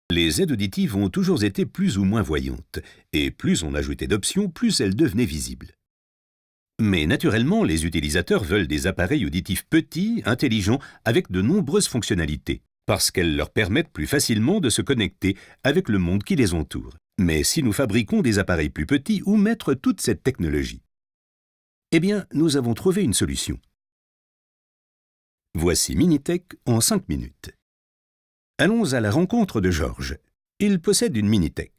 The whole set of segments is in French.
Les aides auditives ont toujours été plus ou moins voyantes, et plus on ajoutait d'options, plus elles devenaient visibles. Mais naturellement, les utilisateurs veulent des appareils auditifs petits, intelligents, avec de nombreuses fonctionnalités, parce qu'elles leur permettent plus facilement de se connecter avec le monde qui les entoure. Mais si nous fabriquons des appareils plus petits, où mettre toute cette technologie? Eh bien, nous avons trouvé une solution. Voici Minitech en 5 minutes. Allons à la rencontre de Georges. Il possède une Minitech.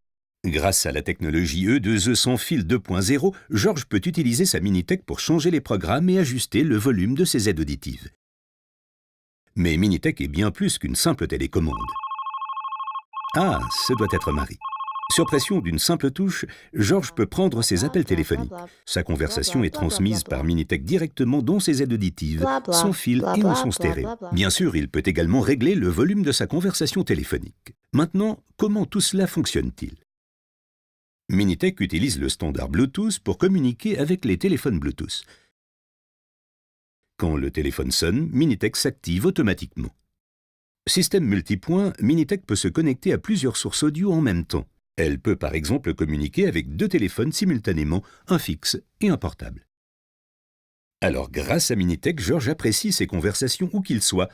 Grâce à la technologie E2E sans fil 2.0, Georges peut utiliser sa Minitech pour changer les programmes et ajuster le volume de ses aides auditives. Mais Minitech est bien plus qu'une simple télécommande. Ah, ce doit être Marie. Sur pression d'une simple touche, Georges peut prendre ses appels téléphoniques. Sa conversation est transmise par Minitech directement dans ses aides auditives, sans fil et en son stéréo. Bien sûr, il peut également régler le volume de sa conversation téléphonique. Maintenant, comment tout cela fonctionne-t-il? Minitech utilise le standard Bluetooth pour communiquer avec les téléphones Bluetooth. Quand le téléphone sonne, Minitech s'active automatiquement. Système multipoint, Minitech peut se connecter à plusieurs sources audio en même temps. Elle peut par exemple communiquer avec 2 téléphones simultanément, un fixe et un portable. Alors grâce à Minitech, Georges apprécie ses conversations où qu'il soit,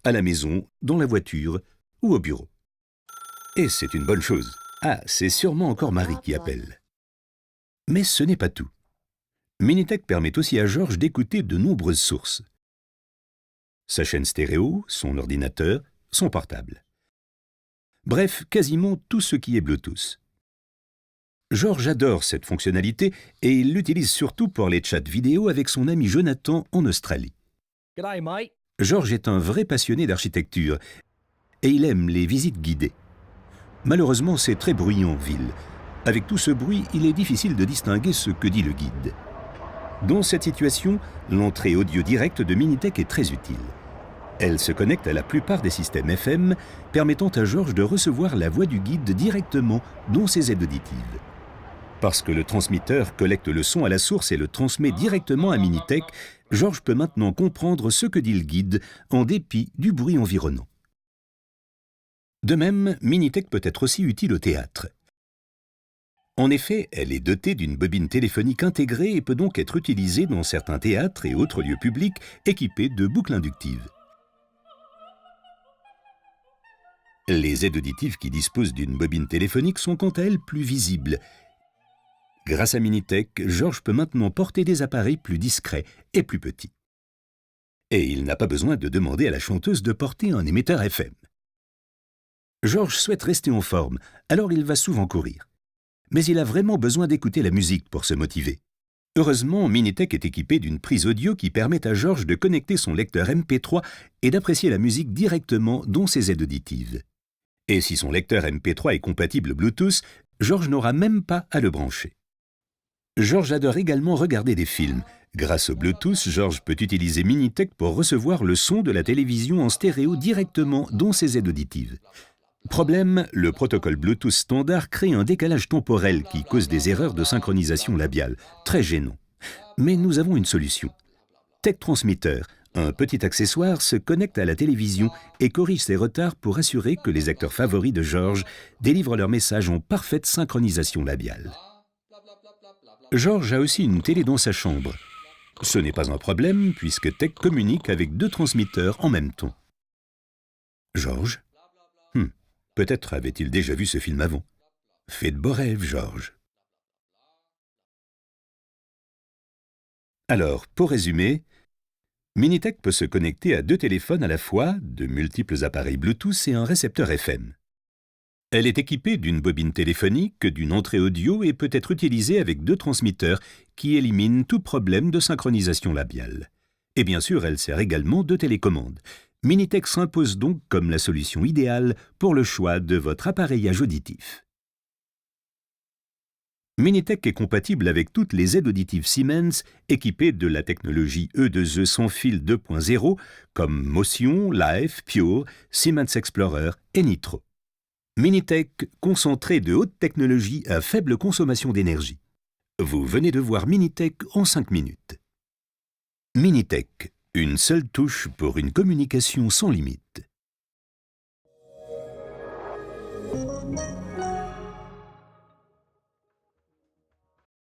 à la maison, dans la voiture ou au bureau. Et c'est une bonne chose. Ah, c'est sûrement encore Marie qui appelle. Mais ce n'est pas tout. Minitech permet aussi à Georges d'écouter de nombreuses sources. Sa chaîne stéréo, son ordinateur, son portable. Bref, quasiment tout ce qui est Bluetooth. Georges adore cette fonctionnalité et il l'utilise surtout pour les chats vidéo avec son ami Jonathan en Australie. G'day, mate. Georges est un vrai passionné d'architecture et il aime les visites guidées. Malheureusement, c'est très bruyant en ville. Avec tout ce bruit, il est difficile de distinguer ce que dit le guide. Dans cette situation, l'entrée audio directe de Minitech est très utile. Elle se connecte à la plupart des systèmes FM, permettant à Georges de recevoir la voix du guide directement dans ses aides auditives. Parce que le transmetteur collecte le son à la source et le transmet directement à Minitech, Georges peut maintenant comprendre ce que dit le guide en dépit du bruit environnant. De même, Minitech peut être aussi utile au théâtre. En effet, elle est dotée d'une bobine téléphonique intégrée et peut donc être utilisée dans certains théâtres et autres lieux publics équipés de boucles inductives. Les aides auditives qui disposent d'une bobine téléphonique sont quant à elles plus visibles. Grâce à Minitech, Georges peut maintenant porter des appareils plus discrets et plus petits. Et il n'a pas besoin de demander à la chanteuse de porter un émetteur FM. Georges souhaite rester en forme, alors il va souvent courir. Mais il a vraiment besoin d'écouter la musique pour se motiver. Heureusement, Minitech est équipé d'une prise audio qui permet à Georges de connecter son lecteur MP3 et d'apprécier la musique directement dans ses aides auditives. Et si son lecteur MP3 est compatible Bluetooth, Georges n'aura même pas à le brancher. Georges adore également regarder des films. Grâce au Bluetooth, Georges peut utiliser Minitech pour recevoir le son de la télévision en stéréo directement dans ses aides auditives. Problème, le protocole Bluetooth standard crée un décalage temporel qui cause des erreurs de synchronisation labiale, très gênant. Mais nous avons une solution. Tech Transmitter, un petit accessoire, se connecte à la télévision et corrige ces retards pour assurer que les acteurs favoris de Georges délivrent leur message en parfaite synchronisation labiale. Georges a aussi une télé dans sa chambre. Ce n'est pas un problème puisque Tech communique avec 2 transmetteurs en même temps. Georges ? Peut-être avait-il déjà vu ce film avant. Fais de beaux rêves, Georges. Alors, pour résumer, Minitech peut se connecter à 2 téléphones à la fois, de multiples appareils Bluetooth et un récepteur FM. Elle est équipée d'une bobine téléphonique, d'une entrée audio et peut être utilisée avec 2 transmetteurs qui éliminent tout problème de synchronisation labiale. Et bien sûr, elle sert également de télécommande. Minitech s'impose donc comme la solution idéale pour le choix de votre appareillage auditif. Minitech est compatible avec toutes les aides auditives Siemens équipées de la technologie E2E sans fil 2.0 comme Motion, Live, Pure, Siemens Explorer et Nitro. Minitech, concentré de haute technologie à faible consommation d'énergie. Vous venez de voir Minitech en 5 minutes. Minitech, une seule touche pour une communication sans limite.